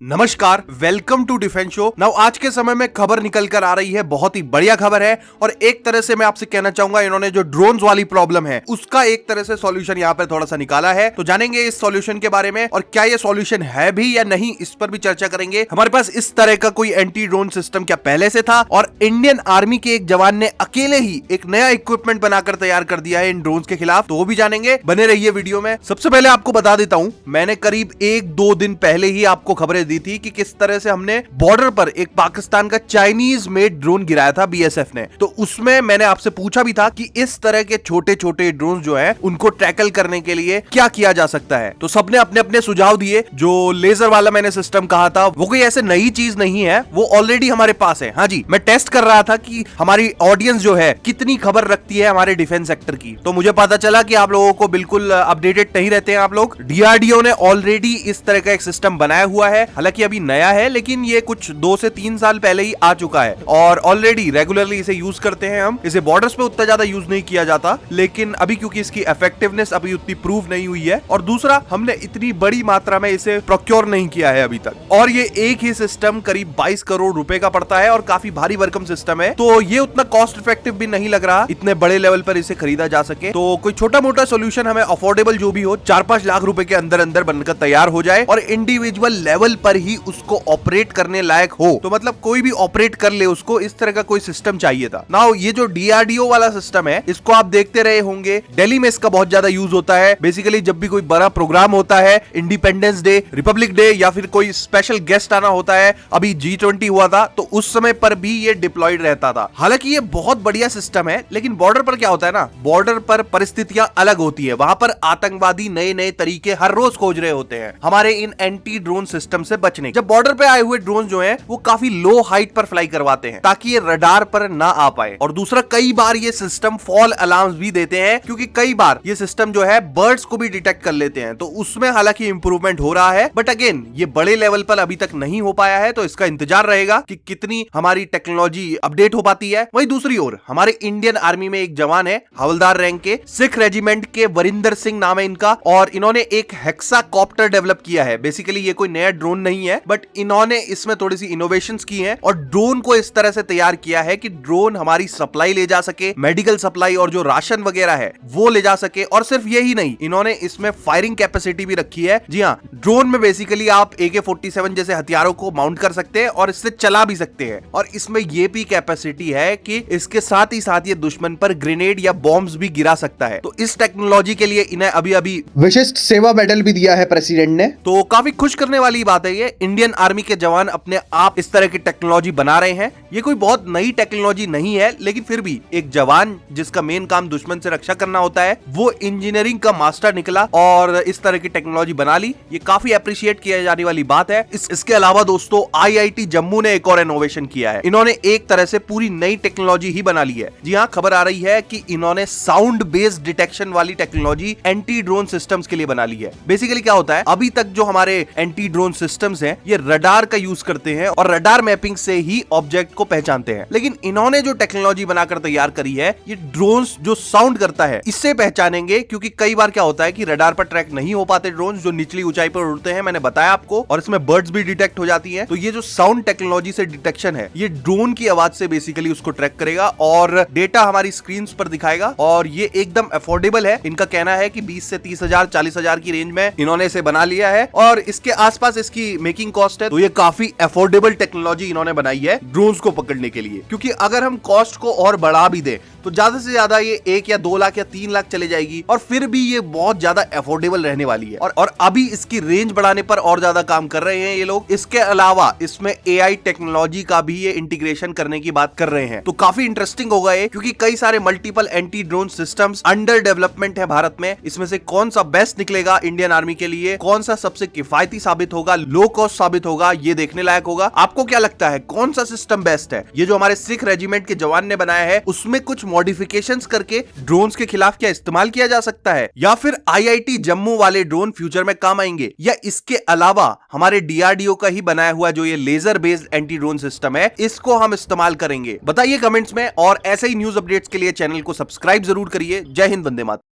नमस्कार, welcome to defence show. Now आज के समय में खबर निकल कर आ रही है, बहुत ही बढ़िया खबर है। और एक तरह से मैं आपसे कहना चाहूंगा, इन्होंने जो ड्रोन्स वाली प्रॉब्लम है उसका एक तरह से सॉल्यूशन यहाँ पर थोड़ा सा निकाला है। तो जानेंगे इस सॉल्यूशन के बारे में और क्या ये सॉल्यूशन है भी या नहीं, इस पर भी चर्चा करेंगे। हमारे पास इस तरह का कोई एंटी ड्रोन सिस्टम क्या पहले से था, और इंडियन आर्मी के एक जवान ने अकेले ही एक नया इक्विपमेंट बनाकर तैयार कर दिया है इन ड्रोन्स के खिलाफ, तो वो भी जानेंगे। बने रहिए वीडियो में। सबसे पहले आपको बता देता हूं, मैंने करीब 1-2 दिन पहले ही आपको खबरें दी थी कि किस तरह से हमने बॉर्डर पर एक पाकिस्तान का चाइनीज मेड ड्रोन गिराया था बीएसएफ ने। तो उसमें मैंने आपसे पूछा भी था कि इस तरह के छोटे छोटे ड्रोन जो है उनको टैकल करने के लिए क्या किया जा सकता है। तो सबने अपने अपने सुझाव दिए। जो लेजर वाला मैंने सिस्टम कहा था वो कोई ऐसे नई चीज नहीं है, वो ऑलरेडी हमारे पास है। हाँ जी, मैं टेस्ट कर रहा था कि हमारी ऑडियंस जो है कितनी खबर रखती है हमारे डिफेंस सेक्टर की। तो मुझे पता चला कि आप लोगों को बिल्कुल अपडेटेड नहीं रहते हैं आप लोग। डीआरडीओ ने ऑलरेडी इस तरह का एक सिस्टम बनाया हुआ है, हालांकि अभी नया है, लेकिन ये कुछ 2 से 3 साल पहले ही आ चुका है और ऑलरेडी रेगुलरली इसे यूज करते हैं हम। इसे बॉर्डर्स पे उतना ज्यादा यूज नहीं किया जाता, लेकिन अभी क्योंकि इसकी इफेक्टिवनेस अभी उतनी प्रूव नहीं हुई है, और दूसरा हमने इतनी बड़ी मात्रा में इसे प्रोक्योर नहीं किया है अभी तक। और ये एक ही सिस्टम करीब 22 करोड़ रुपए का पड़ता है और काफी भारी भरकम सिस्टम है, तो ये उतना कॉस्ट इफेक्टिव भी नहीं लग रहा इतने बड़े लेवल पर इसे खरीदा जा सके। तो कोई छोटा मोटा सोल्यूशन हमें अफोर्डेबल जो भी हो, 4-5 लाख रुपए के अंदर अंदर बनकर तैयार हो जाए और इंडिविजुअल लेवल पर ही उसको ऑपरेट करने लायक हो। तो मतलब कोई भी ऑपरेट कर ले उसको, इस तरह का कोई सिस्टम चाहिए था। नाउ ये जो डीआरडीओ वाला सिस्टम है, इसको आप देखते रहे होंगे, दिल्ली में इसका बहुत ज्यादा यूज होता है। बेसिकली जब भी कोई बड़ा प्रोग्राम होता है, इंडिपेंडेंस डे, रिपब्लिक डे, या फिर कोई स्पेशल गेस्ट आना होता है, अभी G20 हुआ था, तो उस समय पर भी ये डिप्लॉयड रहता था। हालांकि ये बहुत बढ़िया सिस्टम है, लेकिन बॉर्डर पर क्या होता है ना, बॉर्डर पर परिस्थितियां अलग होती है। वहां पर आतंकवादी नए नए तरीके हर रोज खोज रहे होते हैं हमारे इन एंटी ड्रोन सिस्टम से बचने। जब बॉर्डर पे आए हुए ड्रोन जो है वो काफी लो हाइट पर फ्लाई करवाते हैं ताकि ये रडार पर ना आ पाए। और दूसरा, कई बार ये सिस्टम फॉल अलार्म्स भी देते हैं, क्योंकि कई बार ये सिस्टम जो है बर्ड्स को भी डिटेक्ट कर लेते हैं। तो उसमें हालांकि इंप्रूवमेंट हो रहा है, बट अगेन ये बड़े लेवल पर अभी तक नहीं हो पाया है, तो इसका इंतजार रहेगा कि कितनी हमारी टेक्नोलॉजी अपडेट हो पाती है। वहीं दूसरी ओर हमारे इंडियन आर्मी में एक जवान है, हवलदार रैंक के, सिख रेजिमेंट के, वरिंदर सिंह नाम है इनका, और इन्होंने एक हेक्साकॉप्टर डेवलप किया है। बेसिकली ये कोई नया ड्रोन नहीं है, बट इन्होंने इसमें थोड़ी सी इनोवेशंस की हैं और ड्रोन को इस तरह से तैयार किया है कि ड्रोन हमारी सप्लाई ले जा सके, मेडिकल सप्लाई और जो राशन वगैरह है वो ले जा सके। और सिर्फ यही नहीं, इन्होंने इसमें फायरिंग कैपेसिटी भी रखी है। जी हाँ, ड्रोन में बेसिकली आप AK-47 जैसे हथियारों को माउंट कर सकते हैं और इससे चला भी सकते हैं। और इसमें ये भी कैपेसिटी है कि इसके साथ ही साथ ये दुश्मन पर ग्रेनेड या बॉम्ब्स भी गिरा सकता है। तो इस टेक्नोलॉजी के लिए इन्हें अभी अभी विशिष्ट सेवा मेडल भी दिया है प्रेसिडेंट ने। तो काफी खुश करने वाली बात है ये। इंडियन आर्मी के जवान अपने आप इस तरह की टेक्नोलॉजी बना रहे हैं। ये कोई बहुत नई टेक्नोलॉजी नहीं है, लेकिन फिर भी एक जवान जिसका मेन काम दुश्मन से रक्षा करना होता है, वो इंजीनियरिंग का मास्टर निकला और इस तरह की टेक्नोलॉजी बना ली। ये काफी अप्रिशिएट किया जाने वाली बात है। इसके अलावा दोस्तों, IIT जम्मू ने एक और इनोवेशन किया है। इन्होंने एक तरह से पूरी नई टेक्नोलॉजी ही बना ली है। जी हाँ, खबर आ रही है कि इन्होंने साउंड बेस्ड डिटेक्शन वाली टेक्नोलॉजी एंटी ड्रोन सिस्टम्स के लिए बना ली है। बेसिकली क्या होता है, अभी तक जो हमारे एंटी ड्रोन सिस्टम्स हैं, ये रडार का यूज करते हैं और रडार मैपिंग से ही ऑब्जेक्ट को पहचानते हैं। लेकिन इन्होंने जो टेक्नोलॉजी बनाकर तैयार करी है, ये ड्रोन्स जो साउंड करता है इससे पहचानेंगे। क्योंकि कई बार क्या होता है कि रडार पर ट्रैक नहीं हो पाते ड्रोन्स जो निचली ऊंचाई पर उड़ते हैं, मैंने बताया आपको, और इसमें बर्ड्स भी डिटेक्ट हो जाती हैं। तो ये जो साउंड टेक्नोलॉजी से डिटेक्शन है, ये ड्रोन की आवाज से बेसिकली उसको ट्रैक करेगा और डेटा हमारी स्क्रीन पर दिखाएगा। और ये एकदम अफोर्डेबल है। इनका कहना है कि 20 से 30 हजार 40 हजार की रेंज में इन्होंने इसे बना लिया है और इसके आसपास इसकी मेकिंग कॉस्ट है। तो ये काफी अफोर्डेबल टेक्नोलॉजी इन्होंने बनाई है ड्रोन्स को पकड़ने के लिए। क्योंकि अगर हम कॉस्ट को और बढ़ा भी दें तो ज्यादा से ज्यादा ये 1 या 2 लाख या 3 लाख चले जाएगी, और फिर भी ये बहुत ज्यादा अफोर्डेबल रहने वाली है। और अभी इसकी रेंज बढ़ाने पर और ज्यादा काम कर रहे हैं ये लोग। इसके अलावा इसमें AI टेक्नोलॉजी का भी ये इंटीग्रेशन करने की बात कर रहे हैं। तो काफी इंटरेस्टिंग होगा ये, क्योंकि कई सारे multiple anti drone systems under development है भारत में। इसमें से कौन सा बेस्ट निकलेगा इंडियन आर्मी के लिए, कौन सा सबसे किफायती साबित होगा, लो कॉस्ट साबित होगा, ये देखने लायक होगा। आपको क्या लगता है, कौन सा सिस्टम बेस्ट है? ये जो हमारे सिख रेजिमेंट के जवान ने बनाया है, उसमें कुछ मॉडिफिकेशंस करके ड्रोन्स के खिलाफ क्या इस्तेमाल किया जा सकता है, या फिर IIT जम्मू वाले ड्रोन फ्यूचर में काम आएंगे, या इसके अलावा हमारे DRDO का ही बनाया हुआ जो ये laser based anti drone system है, इसको हम इस्तेमाल करेंगे? बताइए कमेंट्स में। और ऐसे ही न्यूज अपडेट्स के लिए चैनल को सब्सक्राइब जरूर करिए। जय हिंद, वंदे मातरम।